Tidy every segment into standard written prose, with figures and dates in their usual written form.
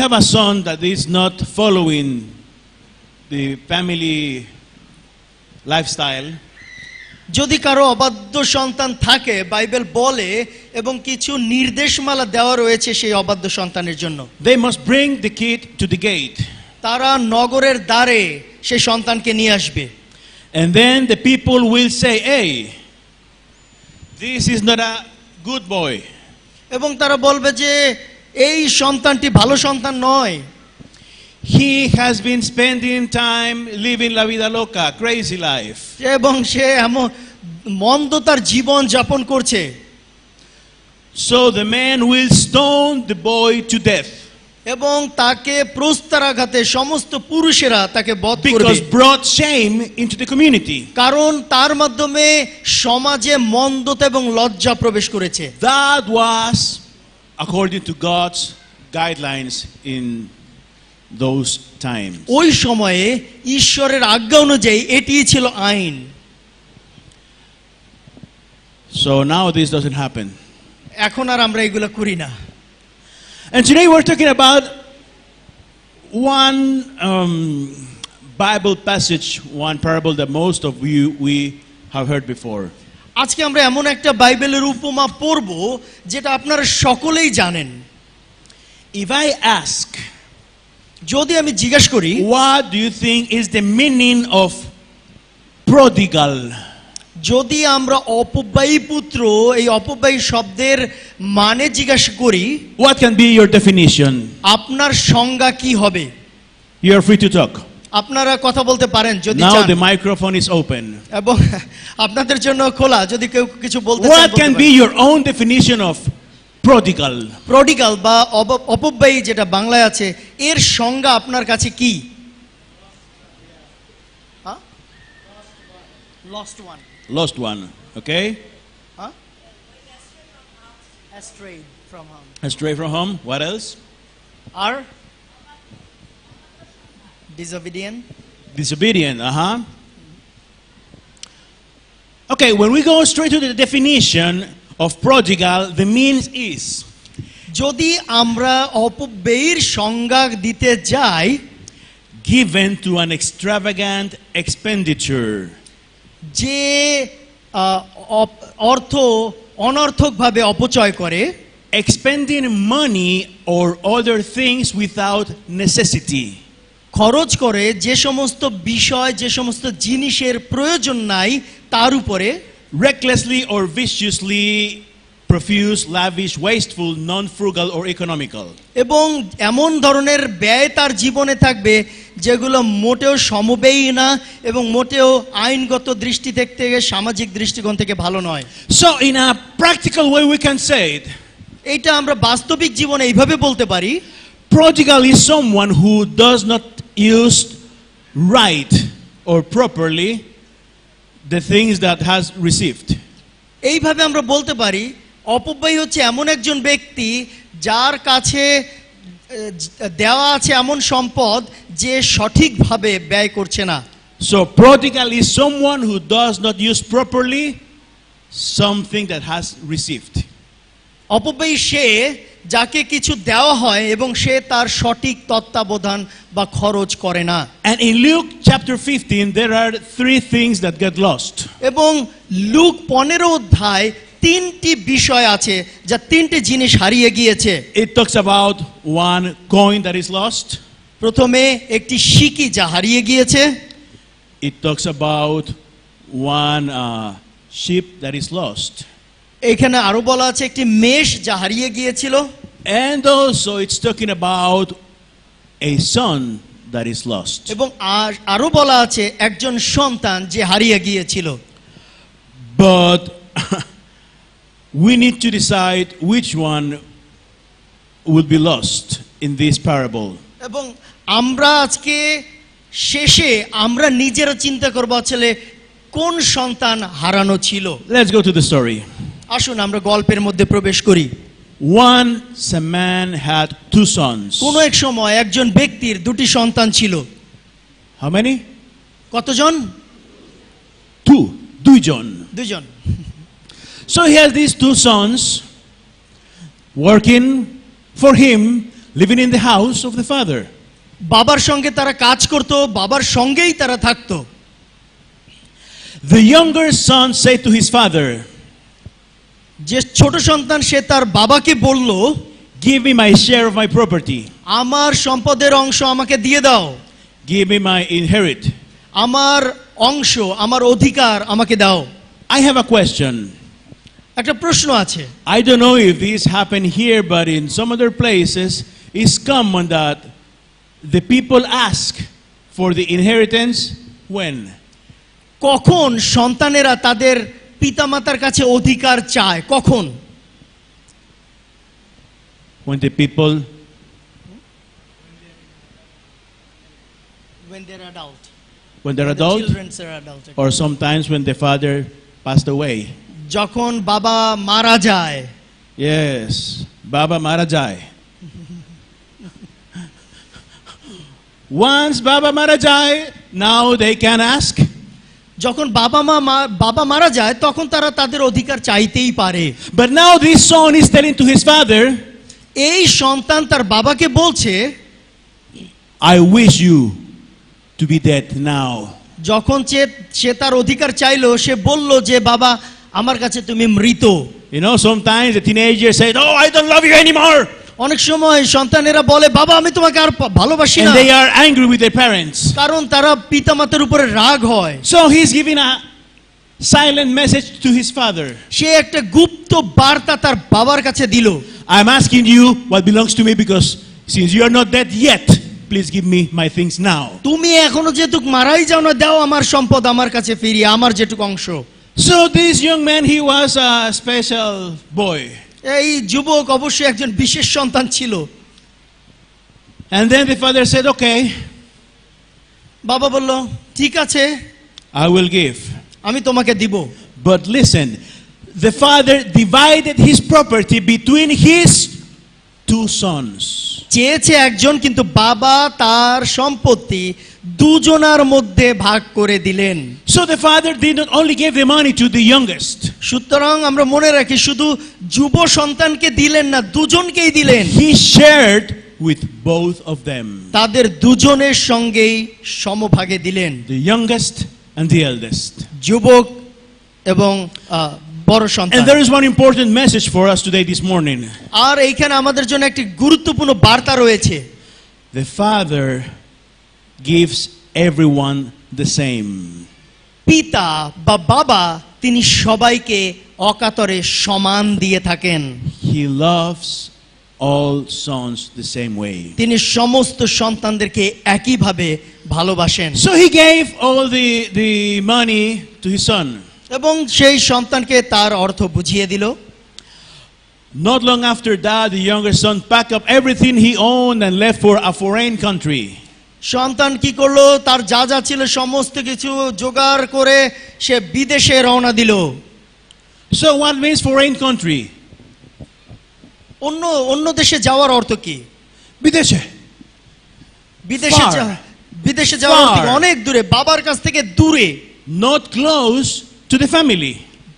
have a son that is not following the family lifestyle, যদি কারো অবাধ্য সন্তান থাকে, বাইবেল বলে এবং কিছু নির্দেশমালা দেওয়া রয়েছে সেই অবাধ্য সন্তানের জন্য, they must bring the kid to the gate. তারা নগরের দ্বারে সেই সন্তানকে নিয়ে আসবে। And then the people will say, hey, this is not a good boy. এবং তারা বলবে যে এই সন্তানটি ভালো সন্তান নয়। He has been spending time living la vida loca, crazy life. এবং সে এমন মন্দতার জীবন যাপন করছে। So the man will stone the boy to death. এবং তাকে প্রস্তরাঘাতে সমস্ত পুরুষেরা তাকে বধ করবে। Because brought shame into the community. কারণ তার মাধ্যমে সমাজে মন্দতা এবং লজ্জা প্রবেশ করেছে। That was according to God's guidelines in those times. ওই সময়ে ঈশ্বরের আজ্ঞা অনুযায়ী এটিই ছিল আইন। So now this doesn't happen. এখন আর আমরা এগুলো করি না। And today we're talking about one Bible passage, one parable that most of you we have heard before. আজকে আমরা এমন একটা বাইবেলের উপমা পড়ব যেটা আপনারা সকলেই জানেন। If I ask, যদি আমি জিজ্ঞেস করি, what do you think is the meaning of prodigal? যদি আমরা অপব্যয়ী পুত্র এই অপব্যয়ী শব্দের মানে জিজ্ঞাসা করি, What can be your definition? আপনার সংজ্ঞা কি হবে? You are free to talk. আপনারা কথা বলতে পারেন যদি Now চান। the microphone is open. এবং আপনাদের জন্য খোলা, যদি কেউ কিছু বলতে চান। What can be your own definition of prodigal? প্রডিগাল বা অপব্যয়ী যেটা বাংলায় আছে, এর সংজ্ঞা আপনার কাছে কি? Lost one. Lost one. Okay? Astray from home. Astray from home. What else? Are disobedient. Disobedient. Okay, when we go straight to the definition of prodigal, the means is, যদি আমরা অপব্যয়ীর সংজ্ঞা দিতে যাই, given to an extravagant expenditure. যে অর্থ অনর্থকভাবে অপচয় করে, Expending money or other things without necessity. খরচ করে যে সমস্ত বিষয়, যে সমস্ত জিনিসের প্রয়োজন নাই তার উপরে, Recklessly or viciously profuse, lavish, wasteful, non-frugal or economical. এবং এমন ধরনের ব্যয় তার জীবনে থাকবে যেগুলো মোটেও সমব্যয়ী না এবং মোটেও আইনগত দৃষ্টি থেকে, সামাজিক দৃষ্টিকোণ থেকে ভালো নয়। So in a practical way we can say it. এটা আমরা বাস্তবিক জীবনে এইভাবে বলতে পারি, Prodigal is someone who does not use right or properly the things that has received. এইভাবে আমরা বলতে পারি অপব্যয়ী হচ্ছে এমন একজন ব্যক্তি যার কাছে দেওয়া আছে এমন সম্পদ যে সঠিকভাবে ব্যয় করছে না। So prodigal is someone who does not use properly something that has received. অপব্যয়ী সে যাকে কিছু দেওয়া হয় এবং সে তার সঠিক তত্ত্বাবধান বা খরচ করে না। And in Luke chapter 15 there are three things that get lost. এবং লুক 15 অধ্যায় তিনটি বিষয় আছে যা তিনটি জিনিস হারিয়ে গিয়েছে। It talks about one coin that is lost. প্রথমে একটি সিকি যা হারিয়ে গিয়েছে। It talks about one sheep that is lost. এখানে আরো বলা আছে একটি মেষ যা হারিয়ে গিয়েছিল। And also it's talking about a son that is lost. এবং আরো বলা আছে একজন সন্তান যে হারিয়ে গিয়েছিল। But we need to decide which one will be lost in this parable. এবং আমরা আজকে শেষে আমরা নিজেরা চিন্তা করব আসলে কোন সন্তান হারানো ছিল। Let's go to the story. আসুন আমরা গল্পের মধ্যে প্রবেশ করি। Once a man had two sons. কোন এক সময় একজন ব্যক্তির দুটি সন্তান ছিল। How many? কতজন? দুইজন. So he has these two sons working for him living in the house of the father. বাবার সঙ্গে তারা কাজ করত, বাবার সঙ্গেই তারা থাকতো। The younger son said to his father, যে ছোট সন্তান সে তার বাবাকে বলল, give me my share of my property. আমার সম্পদের অংশ আমাকে দিয়ে দাও। Give me my inherit. আমার অংশ, আমার অধিকার আমাকে দাও। I have a question. একটা প্রশ্ন আছে। I don't know if this happened here, but in some other places, it's common that the people ask for the inheritance when? কখন সন্তানেরা তাদের পিতামাতার কাছে অধিকার চায়? কখন? When the people, When they're adult. when they're When the adult, children are adult. or sometimes when the father passed away. যখন বাবা মারা যায়। Yes, Baba Mara Jai. Once Baba Mara Jai, now they can ask. যখন বাবা মারা যায় তখন তারা তাদের অধিকার চাইতেই পারে। But now this son is telling to his father, এই সন্তান তার বাবাকে বলছে, I wish you to be dead now. যখন সে তার অধিকার চাইলো, সে বলল যে বাবা আমার কাছে তুমি মৃত। You know, sometimes the teenagers say, "Oh, I don't love you anymore," অনেক সময় সন্তানেরা বলে, বাবা আমি তোমাকে আর ভালোবাসি and না, they are angry with their parents. কারণ তারা পিতামাতার উপরে রাগ হয়। So he's giving a silent message to his father. সে একটা গুপ্ত বার্তা তার বাবার কাছে দিল। I'm asking you what belongs to me, because since you are not dead yet, please give me my things now. তুমি এখনো যেটুক মারাই যাও না, দাও আমার সম্পদ আমার কাছে ফিরিয়ে, আমার যেটুক অংশ। So this young man, he was a special boy. এই যুবক অবশ্যই একজন বিশেষ সন্তান ছিল। And then the father said, okay, বাবা বলল, ঠিক আছে I will give. আমি তোমাকে দিব। But listen, the father divided his property between his two sons. চেয়েছে একজন, কিন্তু বাবা তার সম্পত্তি দুজনার মধ্যে ভাগ করে দিলেন। So the father did not only give the money to the youngest. সুতরাং আমরা মনে রাখি, শুধু যুব সন্তানকে দিলেন না, দুজনকেই দিলেন। He shared with both of them. তাদের দুজনের সঙ্গেই সমভাগে দিলেন, The youngest and the eldest. যুবক এবং বড় And সন্তান। there is one important message for us today this morning. আর এইখানে আমাদের জন্য একটি গুরুত্বপূর্ণ বার্তা রয়েছে। The father gives everyone the same. পিতা বা বাবা তিনি সবাইকে অকাতরে সমান দিয়ে থাকেন। He loves all sons the same way. তিনি সমস্ত সন্তানদেরকে একইভাবে ভালোবাসেন। So he gave all the money to his son. এবং সেই সন্তানকে তার অর্থ বুঝিয়ে দিল। Not long after that, the younger son packed up everything he owned and left for a foreign country. সন্তান কি করলো? তার যা যা ছিল সমস্ত কিছু জোগাড় করে সে বিদেশে রওনা দিল। So what means foreign country? অন্য দেশে যাওয়ার অর্থ কি? Bideshe. বিদেশে যাওয়ার অর্থ অনেক দূরে, বাবার কাছ থেকে দূরে, Not close to the family.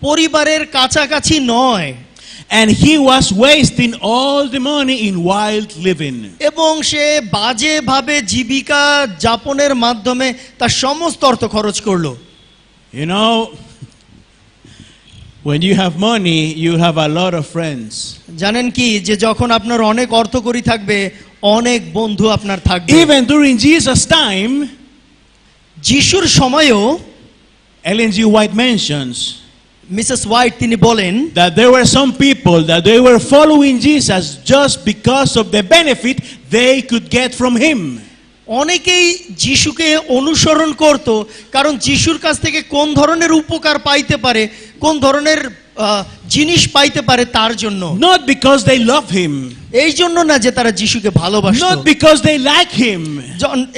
পরিবারের কাছাকাছি নয়। And he was wasting all the money in wild living. এবং সে বাজে ভাবে জীবিকা যাপনের মাধ্যমে তার সমস্ত অর্থ খরচ করলো। You know, when you have money, you have a lot of friends. জানেন কি, যে যখন আপনার অনেক অর্থকড়ি থাকবে, অনেক বন্ধু আপনার থাকবে। Even during Jesus' time, যিশুর সময়ও Ellen G. White mentions Mrs white তিনি বলেন that there were some people that they were following Jesus just because of the benefit they could get from him. অনেকেই যিশুকে অনুসরণ করত, কারণ যিশুর কাছ থেকে কোন ধরনের উপকার পাইতে পারে, কোন ধরনের জিনিস পাইতে পারে তার জন্য। Not because they love him. এই জন্য না যে তারা যিশুকে ভালোবাসত, Not because they like him.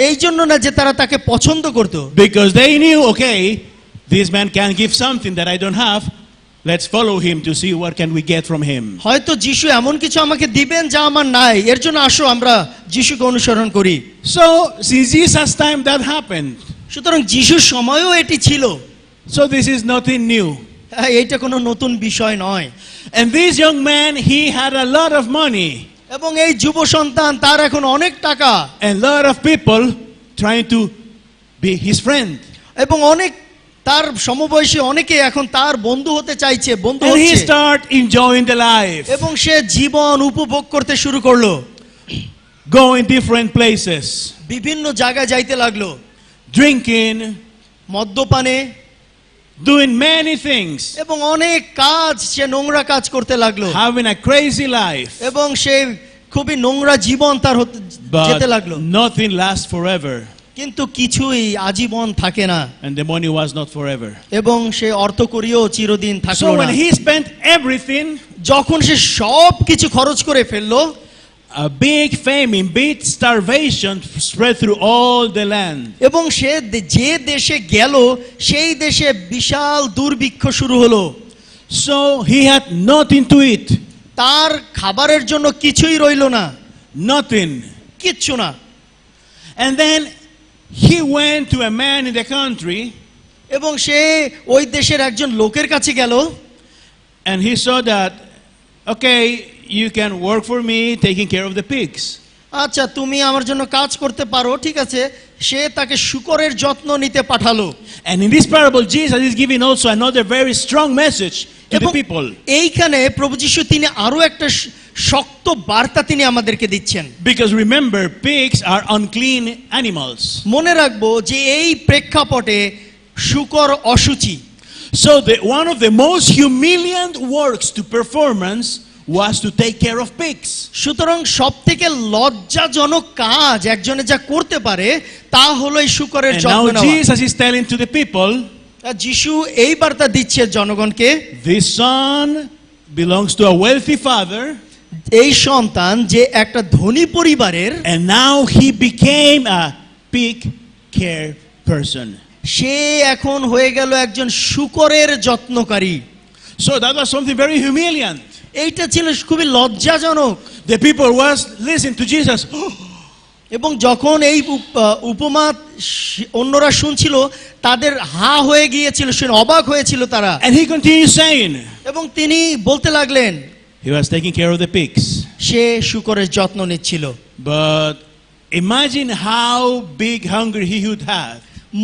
এই জন্য না যে তারা তাকে পছন্দ করত, Because they knew, okay, this man can give something that I don't have. Let's follow him to see what can we get from him. হয়তো যিশু এমন কিছু আমাকে দিবেন যা আমার নাই, এর জন্য আসো আমরা যিশুকে অনুসরণ করি। So, since Jesus' time that happened. সুতরাং যিশুর সময়ও এটি ছিল। So this is nothing new. এইটা কোনো নতুন বিষয় নয়। And this young man, he had a lot of money. এবং এই যুব সন্তান তার এখন অনেক টাকা, and a lot of people trying to be his friend. এবং অনেক তার সমবয়সী অনেকে এখন তার বন্ধু হতে চাইছে, বন্ধু And he হচ্ছে, start enjoying the life, এবং সে জীবন উপভোগ করতে শুরু করলো, going different places, বিভিন্ন জায়গায় যাইতে লাগলো, drinking, মদ্যপানে, doing many things, এবং অনেক কাজ, সে নোংরা কাজ করতে লাগলো, having a crazy life. এবং সে খুবই নোংরা জীবন তার যেতে But লাগলো। nothing lasts forever, কিন্তু কিছুই আজীবন থাকে না, and the money was not forever. এবং সে অর্থকড়িও চিরদিন থাকলো So না। when he spent everything, যখন সে সব কিছু খরচ করে ফেললো, a big famine, big starvation spread through all the land. এবং সে যে দেশে গেল সেই দেশে বিশাল দুর্ভিক্ষ শুরু হলো। So he had nothing to eat, তার খাবারের জন্য কিছুই রইলো না, nothing. কিচ্ছু না। And then he went to a man in the country, এবং সে ওই দেশের একজন লোকের কাছে গেল, and he saw that, okay, you can work for me taking care of the pigs. আচ্ছা তুমি আমার জন্য কাজ করতে পারো, ঠিক আছে। সে তাকে শূকরের যত্ন নিতে পাঠালো। And in this parable, Jesus is giving also another very strong message to the এবং people. এইখানে প্রভু যীশু তিনি আরো একটা শক্ত বার্তা তিনি আমাদেরকে দিচ্ছেন। Because remember, pigs are unclean animals. মনে রাখবো যে এই প্রেক্ষাপটে শূকর অশুচি। So one of the most humiliant works to performance was to take care of pigs. সুতরাং সবথেকে লজ্জাজনক কাজ একজনে যা করতে পারে তা হলো এই শূকরের And যত্ন now নেওয়া। Jesus is telling to the people, যিশু এই বার্তা দিচ্ছে জনগণকে, this son belongs to a wealthy father, এই সন্তান যে একটা ধনী পরিবারের, and now he became a pig care person. সে এখন হয়ে গেল একজন শূকরের যত্নকারী। So that was something very humiliant. এইটা ছিল খুবই লজ্জাজনক। The people was listening to Jesus. এবং যখন এই উপমা অন্যরা শুনছিল তাদের হা হয়ে গিয়েছিল, শুনে অবাক হয়েছিল তারা। And he continued saying, এবং তিনি বলতে লাগলেন, he was taking care of the pigs. সে শূকরের যত্ন নিচ্ছিল। But imagine how big hunger he would have,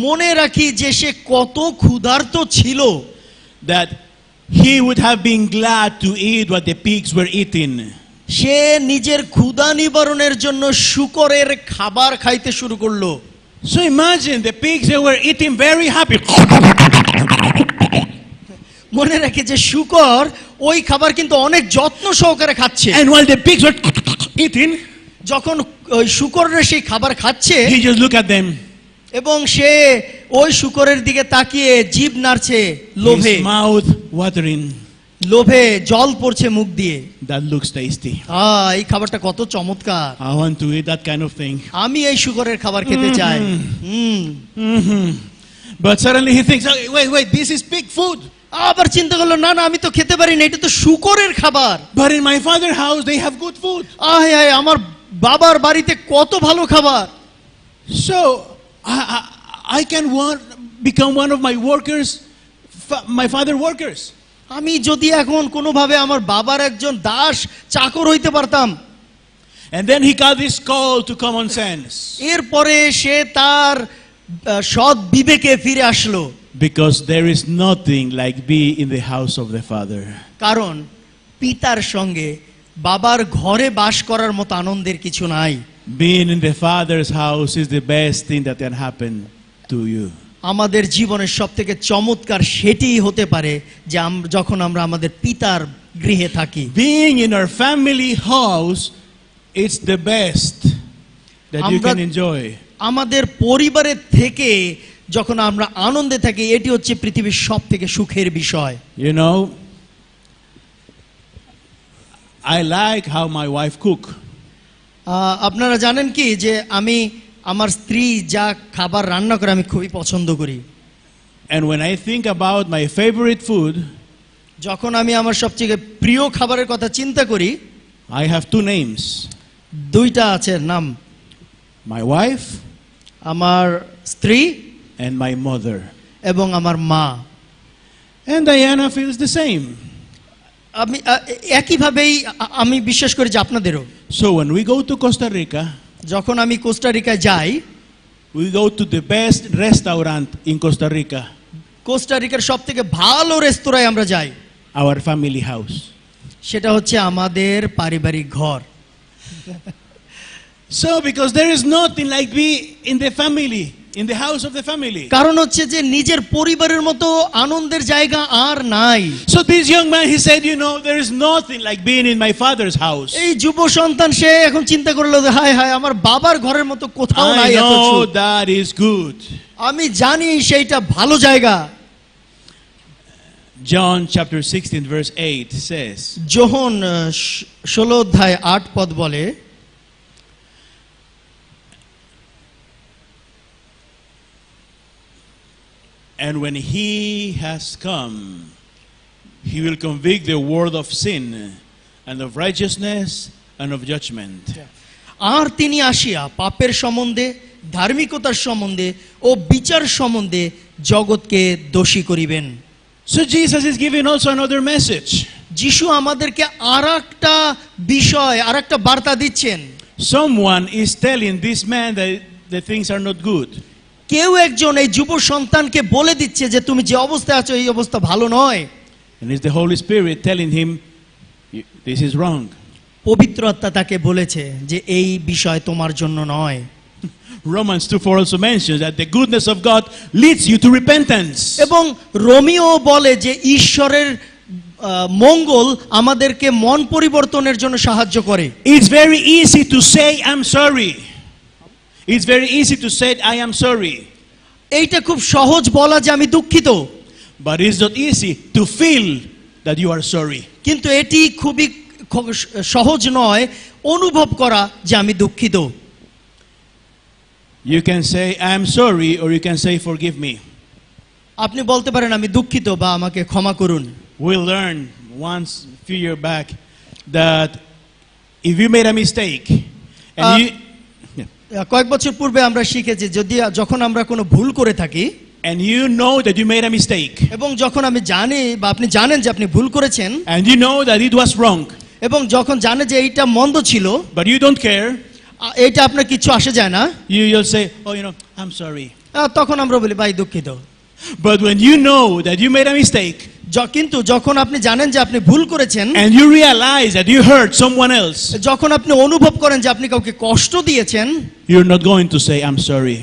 মনে রাখি যে সে কত ক্ষুধার্ত ছিল, that he would have been glad to eat what the pigs were eating. সে নিজের ক্ষুধা নিবারণের জন্য শূকরের খাবার খাইতে শুরু করলো। So imagine the pigs, they were eating very happy. মনে রাখি যে শূকর ওই খাবার কিন্তু অনেক যত্ন সহকারে খাচ্ছে। And while the pigs were eating, যখন ওই শূকররা সেই খাবার খাচ্ছে, he just looked at them. এবং সে ওই শূকরের দিকে তাকিয়ে জিভ নাড়ছে লোভে, His mouth watering. লোভে জল পড়ছে মুখ দিয়ে। That looks tasty. এই খাবারটা কত চমৎকার, I want to eat that kind of thing. আমি এই শূকরের খাবার খেতে চাই। But suddenly he thinks, oh, wait, this is pig food. আবার চিন্তা করলো, না না আমি তো খেতে পারি না, এটা তো শূকরের খাবার। But in my father's house, they have good food. আমার বাবার বাড়িতে কত ভালো খাবার। So I can become one of my workers, my father's workers. আমি যদি এখন কোনোভাবে আমার বাবার একজন দাস চাকর হইতে পারতাম। And then he got this call to common sense. এরপরে সে তার সৎ বিবেকে ফিরে আসলো। Because there is nothing like be in the house of the father. কারণ পিতার সঙ্গে বাবার ঘরে বাস করার মতো আনন্দের কিছু নাই। Being in the father's house is the best thing that can happen to you. আমাদের জীবনের সবথেকে চমৎকার সেটিই হতে পারে যে যখন আমরা আমাদের পিতার গৃহে থাকি। Being in our family house, it's the best that you can enjoy. আমাদের পরিবারের থেকে যখন আমরা আনন্দে থাকি, এটি হচ্ছে পৃথিবীর সবথেকে সুখের বিষয়। You know, I like how my wife cook. আপনারা জানেন কি যে আমি আমার স্ত্রী যা খাবার রান্না করে আমি খুবই পছন্দ করি। And when I think about my favorite food, যখন আমি আমার সবচেয়ে প্রিয় খাবারের কথা চিন্তা করি, I have two names. দুইটা আছে নাম, My wife আমার স্ত্রী and my mother. এবং আমার মা। And Diana feels the same. আমি একইভাবেই আমি বিশ্বাস করি যে আপনাদেরও। So when we go to Costa Rica, যখন আমি কোস্টারিকায় যাই, we go to the best restaurant in Costa Rica, কোস্টারিকার সবথেকে ভালো রেস্তোরাঁয় আমরা যাই। our family house. সেটা হচ্ছে আমাদের পারিবারিক ঘর। So because there is nothing like be in the family, in the house of the family. কারণ হচ্ছে যে নিজের পরিবারের মতো আনন্দের জায়গা আর নাই। So this young man, he said, you know, there is nothing like being in my father's house. এই যুব সন্তান সে এখন চিন্তা করলো যে হায় হায়, আমার বাবার ঘরের মতো কোথাও I নাই এত know সুখ। that is good. আমি জানি সেইটা ভালো জায়গা। John chapter 16 verse 8 says, যোহন 16 অধ্যায় 8 পদ বলে, and when he has come, he will convict the world of sin and of righteousness and of judgment. আর তিনি আসিয়া পাপের সম্বন্ধে, ধার্মিকতার সম্বন্ধে ও বিচার সম্বন্ধে জগৎকে দোষী করিবেন। So Jesus is giving also another message. যিশু আমাদেরকে আরেকটা বিষয়, আরেকটা বার্তা দিচ্ছেন। Someone is telling this man that the things are not good. কেউ একজন এই যুব সন্তানকে বলে দিচ্ছে যে তুমি যে অবস্থায় আছো এই অবস্থা ভালো নয়। And it's the Holy Spirit telling him, this is wrong. পবিত্র আত্মা তাকে বলেছে যে এই বিষয় তোমার জন্য নয়। Romans 2:4 also mentions that the goodness of God leads you to repentance. এবং রোমিও বলে যে ঈশ্বরের মঙ্গল আমাদেরকে মন পরিবর্তনের জন্য সাহায্য করে। It's very easy to say I'm sorry. It's very easy to say I am sorry. এইটা খুব সহজ বলা যে আমি দুঃখিত। But it's not easy to feel that you are sorry. কিন্তু এটি খুবই সহজ নয় অনুভব করা যে আমি দুঃখিত। You can say I am sorry or you can say forgive me. আপনি বলতে পারেন আমি দুঃখিত বা আমাকে ক্ষমা করুন। We learned once a few years back that if you made a mistake and কয়েক বছর পূর্বে আমরা শিখেছি যদি যখন আমরা কোনো ভুল করে থাকি and you know that you made a mistake এবং যখন আমি জানি বা আপনি জানেন যে আপনি ভুল করেছেন and you know that it was wrong এবং যখন জানেন যে এইটা মন্দ ছিল but you don't care, এইটা আপনার কিছু আসে যায় না, you'll say, oh, you know, I'm sorry. তখন আমরা বলি ভাই দুঃখিত। But when you know that you made a mistake কিন্তু যখন আপনি জানেন যে আপনি ভুল করেছেন and you realize that you hurt someone else, যখন আপনি অনুভব করেন যে আপনি কাউকে কষ্ট দিয়েছেন, you're not going to say I'm sorry.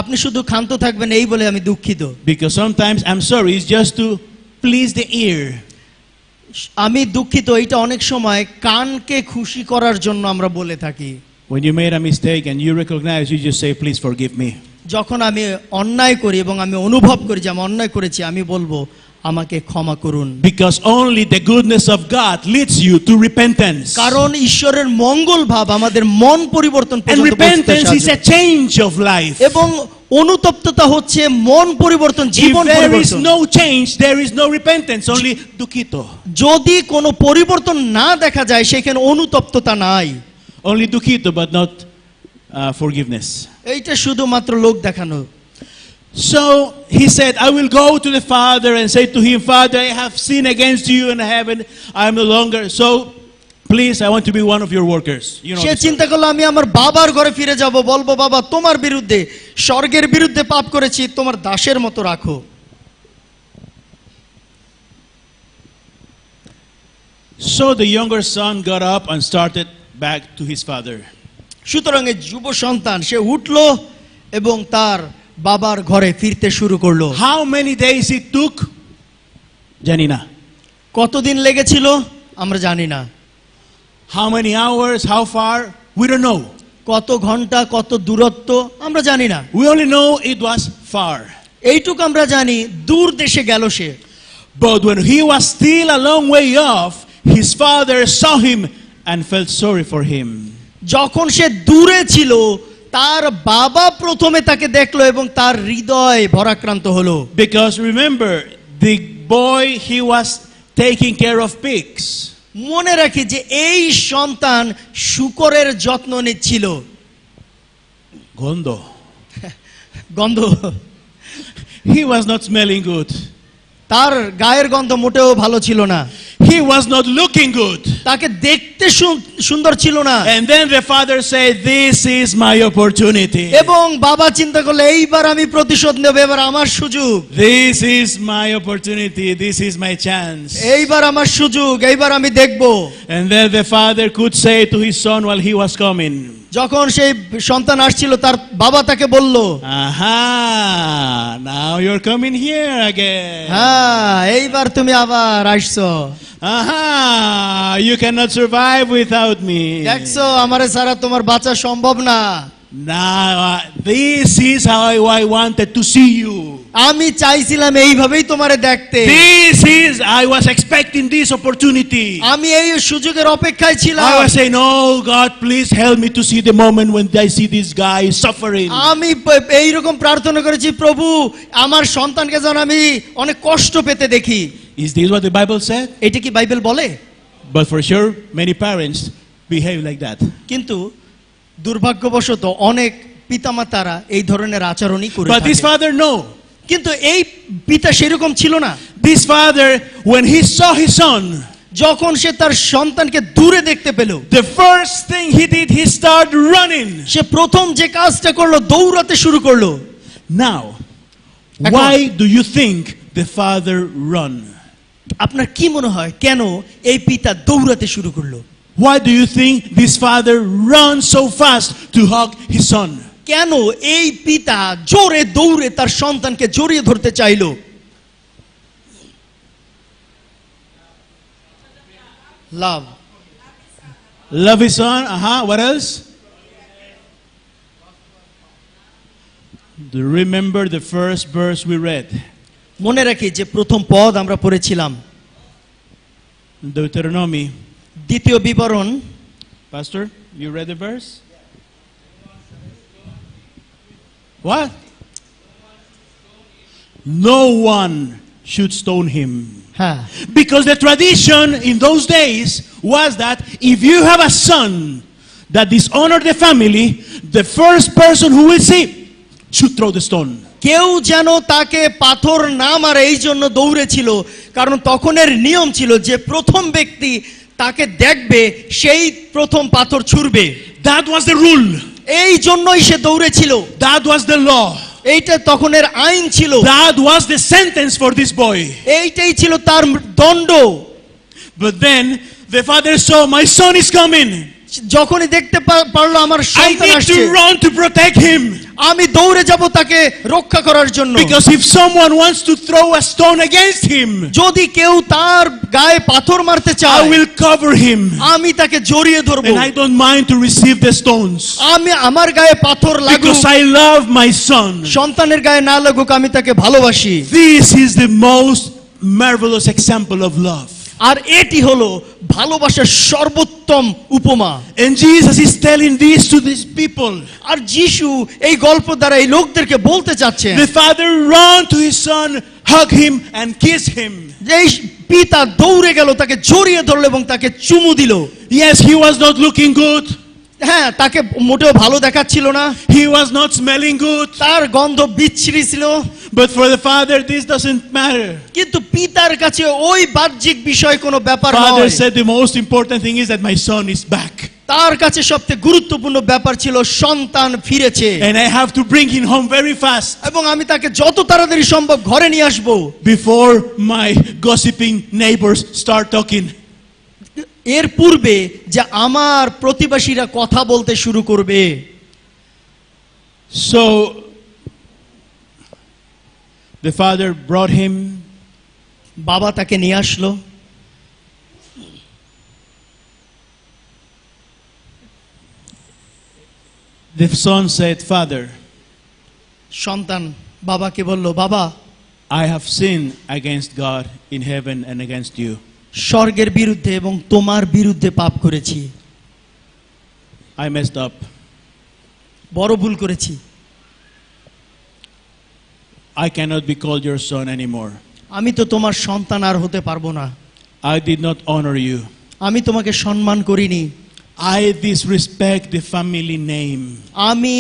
আপনি শুধু ক্ষান্ত থাকবেন এই বলে আমি দুঃখিত। Because sometimes I'm sorry is just to please the ear. আমি দুঃখিত এটা অনেক সময় কানকে খুশি করার জন্য আমরা বলে থাকি। When you made a mistake and you recognize, you just say please forgive me. যখন আমি অন্যায় করি এবং আমি অনুভব করি যে আমি অন্যায় করেছি আমি বলবো আমাকে ক্ষমা করুন। Because only the goodness of God leads you to repentance. কারণ ঈশ্বরের মঙ্গল ভাব আমাদের মন পরিবর্তন And repentance is a change of life. এবং অনুতপ্ততা হচ্ছে মন পরিবর্তন, জীবন If there is পরিবর্তন। no change, there is no repentance, only dukkito. যদি কোনো পরিবর্তন না দেখা যায় সেখানে অনুতপ্ততা নাই, Only dukkito but not forgiveness. এইটা শুধুমাত্র লোক দেখানো। So he said, I will go to the Father and say to him, Father, I have sinned against you in heaven. I am no longer. So please, I want to be one of your workers. You know. সে চিন্তা করলো আমি আমার বাবার ঘরে ফিরে যাব, বলবো বাবা তোমার বিরুদ্ধে স্বর্গের বিরুদ্ধে পাপ করেছি, তোমার দাসের মতো রাখো। So the younger son got up and started back to his father. সুতরাং এই যুব সন্তান সে উঠলো এবং তার বাবার ঘরে ফিরতে শুরু করলো। How many days it took? জানি না। কতদিন লেগেছিল আমরা জানি না। How many hours? How far? We don't know. কত ঘন্টা, কত দূরত্ব আমরা জানি না। We only know it was far. এইটুকু আমরা জানি দূর দেশে গেল সে। But when he was still a long way off, his father saw him and felt sorry for him. যখন সে দূরে ছিল তার বাবা প্রথমে তাকে দেখলো এবং তার হৃদয় ভারাক্রান্ত হলো। Because remember, the boy, he was taking care of pigs. মনে রাখি যে এই সন্তান শূকরের যত্ন নিচ্ছিল। Gondo. গন্ধ, He was not smelling good. তার গায়ের গন্ধ মোটেও ভালো ছিল না। He was not looking good. তাকে দেখতে সুন্দর ছিল না। And then the father said, "This is my opportunity. এবং বাবা চিন্তা করলে এইবার আমি প্রতিশোধ নেব, এবার আমার সুযোগ, This is my opportunity. This is my chance." এইবার আমার সুযোগ, এইবার আমি দেখব। And then the father could say to his son while he was coming, যখন সেই সন্তান আসছিল তার বাবা তাকে বলল, "Aha, now you're coming here again. হ্যাঁ এইবার তুমি আবার আসছো, Aha, you cannot survive without me. দেখছো আমারে ছাড়া তোমার বাঁচা সম্ভব না। Now, this is how I wanted to see you. আমি চাইছিলাম এইভাবেই তোমারে দেখতে, I was expecting this opportunity. আমি এই সুযোগের অপেক্ষায় ছিলাম। I was saying, "Oh God, please help me to see the moment when I see this guy suffering." আমি এইরকম প্রার্থনা করেছি, প্রভু আমার সন্তানকে যেন আমি অনেক কষ্ট পেতে দেখি। Is this what the Bible said? এটা কি বাইবেল বলে? But for sure, many parents behave like that. কিন্তু দুর্ভাগ্যবশত অনেক পিতামাতারা এই ধরনের আচরণই করে But this থাকে। father, no. কিন্তু এই পিতা সেরকম ছিল না। This father, when he saw his son, যখন সে তার সন্তানকে দূরে দেখতে পেল, the first thing he did, he started running. সে প্রথম যে কাজটা করলো দৌড়াতে শুরু করলো। Now, why do you think the father run? আপনার কি মনে হয় কেন এই পিতা দৌড়াতে শুরু করলো? Why do you think this father runs so fast to hug his son? কেন এই পিতা জোরে দৌড়ে তার সন্তানকে জড়িয়ে ধরতে চাইলো? Love. Love his son. What else? Do you remember the first verse we read? মনে রাখি যে প্রথম পদ আমরা পড়েছিলাম, Deuteronomy. দ্বিতীয় বিবরণ। Pastor, you read the verse? What? No one should stone him. হ্যাঁ, Because the tradition in those days was that if you have a son that dishonored the family, the first person who will see should throw the stone. কেউ যেন তাকে পাথর না মারে এই জন্য দৌড়েছিল, কারণ তখনের নিয়ম ছিল যে প্রথম ব্যক্তি তাকে দেখবে সেই প্রথম পাথর ছুঁড়বে। That was the rule. এই জন্যই সে দৌড়েছিল। That was the law. এইটা তখনের আইন ছিল। That was the sentence for this boy. এইটাই ছিল তার দণ্ড। But then the father saw, my son is coming. যখনই দেখতে পারলো আমার I সন্তান need আসছে, to run to protect him. আমি দৌড়ে যাব তাকে রক্ষা করার জন্য। Because if someone wants to throw a stone against him, যদি কেউ তার গায়ে পাথর মারতে I চায়, will cover him. আমি তাকে জড়িয়ে ধরব। And I don't mind to receive the stones. আমি আমার গায়ে পাথর লাগুক, Because I love my son. সন্তানের গায়ে না লাগুক, আমি তাকে ভালোবাসি। This is the most marvelous example of love. আর এটি হলো ভালোবাসার সর্বোত্তম উপমা। And Jesus is telling this to these people. আর যিশু এই গল্প দ্বারা এই লোকদেরকে বলতে চাচ্ছেন, The father ran to his son, hug him and kiss him. যে এই পিতা দৌড়ে গেল, তাকে জড়িয়ে ধরলো এবং তাকে চুমু দিল। Yes, he was not looking good. হ্যাঁ, তাকে মোটেও ভালো দেখাচ্ছিল না, He was not smelling good. তার গন্ধ বিচ্ছিরি ছিল। But for the father, this doesn't matter. কিন্তু পিতার কাছে ওই বাহ্যিক বিষয় কোনো ব্যাপার Father নয়। said the most important thing is that my son is back. তার কাছে সবচেয়ে গুরুত্বপূর্ণ ব্যাপার ছিল সন্তান ফিরেছে, And I have to bring him home very fast এবং আমি তাকে যত তাড়াতাড়ি সম্ভব ঘরে নিয়ে আসবো, before my gossiping neighbors start talking. এর পূর্বে যে আমার প্রতিবেশীরা কথা বলতে শুরু করবে। So the father brought him. বাবা তাকে নিয়ে আসলো। The son said, "Father, সন্তান বাবাকে বলল, বাবা I have sinned against God in heaven and against you. স্বর্গের বিরুদ্ধে এবং তোমার বিরুদ্ধে পাপ করেছি, I messed up. বড় ভুল করেছি। I cannot be called your son anymore. আমি তো তোমার সন্তান আর হতে পারবো না। I did not honor you. আমি তোমাকে সম্মান করিনি। I disrespect the family name. আমি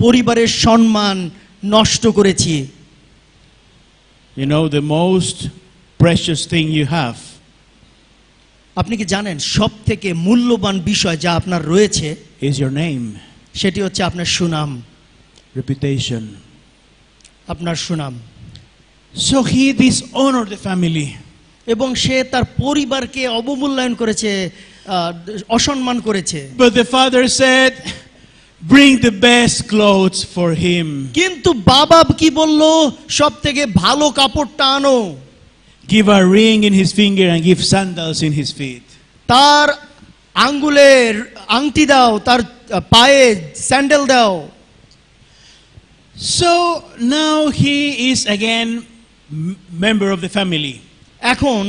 পরিবারের সম্মান নষ্ট করেছি। You know, the most precious thing you have আপনি কি জানেন সবথেকে মূল্যবান বিষয় যা আপনার রয়েছে is your name, সেটি হচ্ছে আপনার সুনাম, reputation. আপনার সুনাম। So he dishonored the family. এবং সে তার পরিবারকে অবমূল্যায়ন করেছে, অসম্মান করেছে। But the father said, bring the best clothes for him. কিন্তু বাবা কি বলল? সবথেকে ভালো কাপড়টা আনো, Give a ring in his finger and give sandals in his feet. তার আঙ্গুলে আংটি দাও, তার পায়ে স্যান্ডেল দাও। So now he is again member of the family. এখন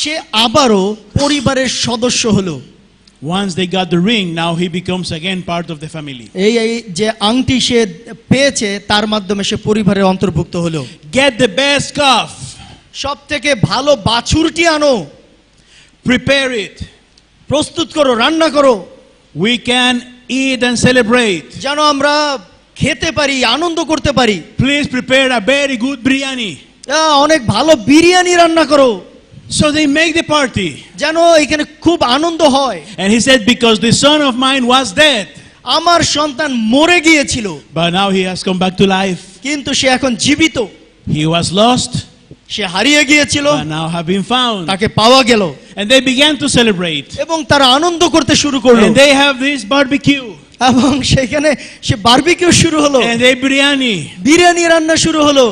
সে আবারও পরিবারের সদস্য হলো। Once they got the ring, now he becomes again part of the family. এই যে আংটি সে পেয়েছে তার মাধ্যমে সে পরিবারের অন্তর্ভুক্ত হলো। Get the best calf. সবথেকে ভালো বাছুরটি আনো, Prepare it. প্রস্তুত করো, রান্না করো, We can eat and celebrate. যেন আমরা খেতে পারি, আনন্দ করতে পারি। Please prepare a very good biryani. অনেক ভালো বিরিয়ানি রান্না করো। So they make the party. যেন এখানে খুব আনন্দ হয়। And he said, because the son of mine was dead, আমার সন্তান মরে গিয়েছিল, but now he has come back to life. কিন্তু সে এখন জীবিত। He was lost, সে হারিয়ে গিয়েছিল, but now have been found. তাকে পাওয়া গেল। And they began to celebrate. এবং তারা আনন্দ করতে শুরু করলো। And they have this barbecue. এবং সেখানে সে বারবিকিউ শুরু হলো, And they biryani. বিরিয়ানি রান্না শুরু হলো।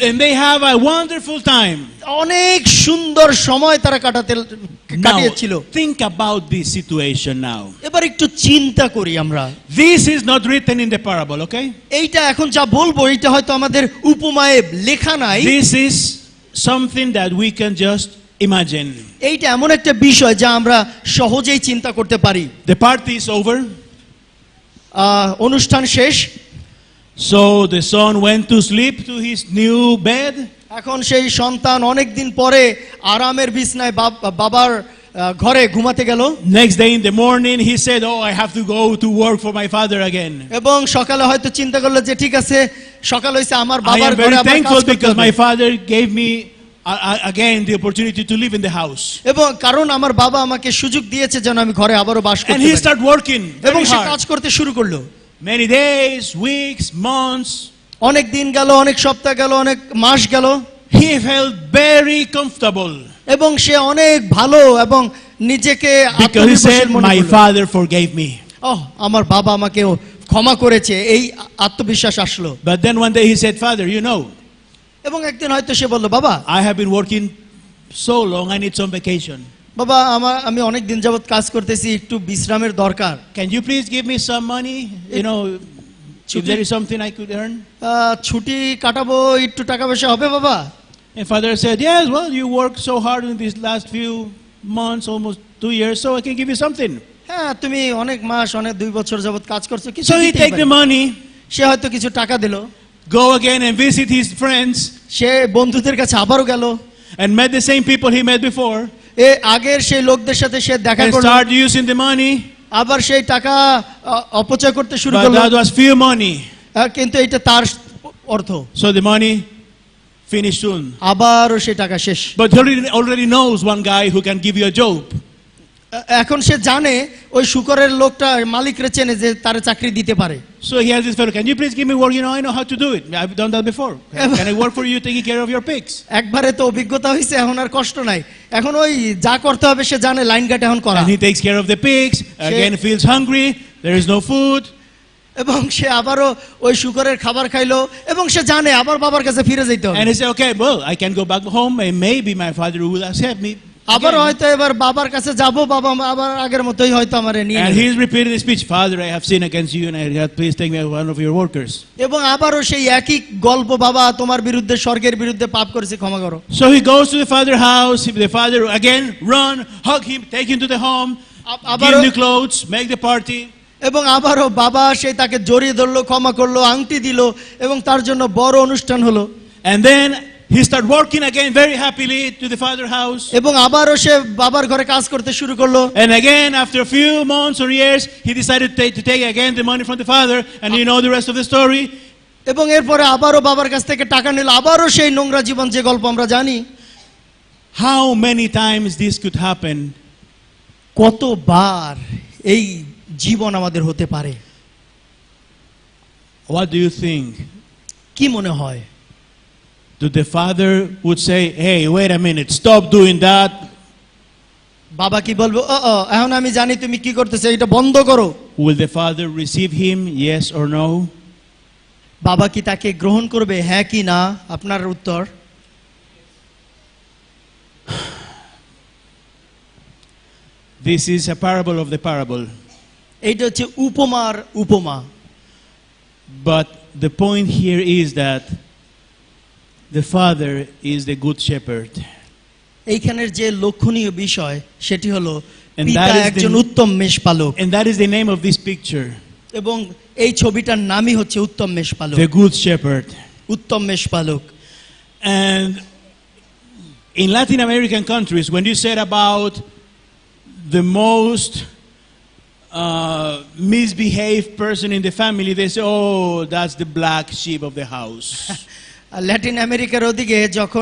And they have a wonderful time. অনেক সুন্দর সময় তারা Now, কাটিয়েছিল। think about this situation now. এবার একটু চিন্তা করি আমরা। This is not written in the parable, okay? এইটা এখন যা বলবো এটা হয়তো আমাদের উপমায় লেখা নাই। This is something that we can just imagine. এইটা এমন একটা বিষয় যা আমরা সহজেই চিন্তা করতে পারি। The party is over. অনুষ্ঠান শেষ। So the son went to sleep to his new bed. এখন সেই সন্তান অনেক দিন পরে আরামের বিছনায় বাবার ঘরে ঘুমাতে গেল। Next day in the morning he said, oh, I have to go to work for my father again. এবং সকালে হয়তো চিন্তা করলো যে ঠিক আছে, সকাল হইছে, আমার I বাবার am ঘরে very আবার কাজ thankful করতে because হবে। my father gave me again the opportunity to live in the house. এবং কারণ আমার বাবা আমাকে সুযোগ দিয়েছে যেন আমি ঘরে আবারও বাস And করতে he পারি। started working এবং very সে hard. কাজ করতে শুরু করলো। Many days, weeks, months. অনেক দিন গেল, অনেক সপ্তাহ গেল, অনেক মাস গেল। He felt very comfortable এবং সে অনেক ভালো এবং নিজেকে because he said, আত্মনির্ভরশীল মনে my করলো। father forgave me. আমার বাবা আমাকে ক্ষমা করেছে, এই আত্মবিশ্বাস আসলো। But then one day he said, Father, you know, এবং একদিন হয়তো সে বলল, বাবা I have been working so long, I need some vacation. বাবা আমি অনেক দিন যাবত কাজ করতেছি, একটু বিশ্রামের দরকার। Can you please give me some money? You know, if there is something I could earn. ছুটি কাটাবো, একটু টাকা পয়সা হবে বাবা? And father said, yes, well, you worked so hard in these last few months, almost 2 years, so I can give you something. হ্যাঁ, তুমি অনেক মাস, অনেক 2 বছর যাবত কাজ করছো, কিছু So he দিতেই take পারি। the money, সে হয়তো কিছু টাকা দিল, go again and visit his friends, সে বন্ধুদের কাছে আবারও গেল, and met the same people he met before, আগের সেই লোকদের সাথে সে দেখা and করলো, start using the money. আবার সেই টাকা অপচয় করতে শুরু But করলো। that was few money. কিন্তু এটা তার অর্থ। So the money finished soon. আবারও সেই টাকা শেষ। But he already knows one guy who can give you a job. এখন সে জানে ওই শুকরের লোকটা মালিকরে চেনে যে তার চাকরি দিতে পারে। So he has this fellow, can you please give me work? You know, I know how to do it. I've done that before. Can I work for you taking care of your pigs? একবারে তো অভিজ্ঞতা হয়েছে, এখন আর কষ্ট নাই। এখন ওই যা করতে হবে সে জানে, লাইন কাটে এখন করা। And he takes care of the pigs, again feels hungry, there is no food. এবং সে আবারও ওই শুকরের খাবার খাইলো এবং সে জানে আবার বাবার কাছে ফিরে যেতে হবে। And he said, okay, well, I can go back home and maybe my father will accept me. আবার again." হয়তো এবার বাবার কাছে যাব, বাবা আবার আগের মতোই হয়তো আমারে নিয়ে And নেবে। he's repeating the speech, Father, I have sinned against you and I have, please take me as one of your workers. এবং আবারও সেই একই গল্প, বাবা তোমার বিরুদ্ধে, স্বর্গের বিরুদ্ধে পাপ করেছি, ক্ষমা করো। So he goes to the father's house. The father again run, hug him, take him to the home, give him new clothes, make the party. এবং আবারও বাবা সেই তাকে জড়িয়ে ধরলো, ক্ষমা করলো, আংটি দিল এবং তার জন্য বড় অনুষ্ঠান হলো। And then he started working again very happily to the father's house. এবং আবারও সে বাবার ঘরে কাজ করতে শুরু করলো। And again, after a few months or years, he decided to take again the money from the father. And you know the rest of the story. এবং এরপরে আবারও বাবার কাছ থেকে টাকা নিল, আবারও সেই নোংরা জীবন, যে গল্প আমরা জানি। How many times this could happen কতবার এই জীবন আমাদের হতে পারে? What do you think? কি মনে হয়? Do the father would say, hey, wait a minute, stop doing that? বাবা কি বলবো, এখন আমি জানি তুমি কি করতেছো, এটা বন্ধ করো? Will the father receive him, yes or no? বাবা কি তাকে গ্রহণ করবে, হ্যাঁ কি না? আপনার উত্তর? This is a parable of the parable. এইটা হচ্ছে উপমার উপমা। But the point here is that the father is the good shepherd. এইখানের যে লক্ষণীয় বিষয় সেটি হলো And পিতা that is একজন the- উত্তম মেষপালক, And that is the name of this picture, এবং এই ছবিটার নামই হচ্ছে উত্তম মেষপালক, the good shepherd. উত্তম মেষপালক। And in Latin American countries, when you said about the most misbehaved person in the family, they say, oh, that's the black sheep of the house. Latin আমেরিকার ওদিকে যখন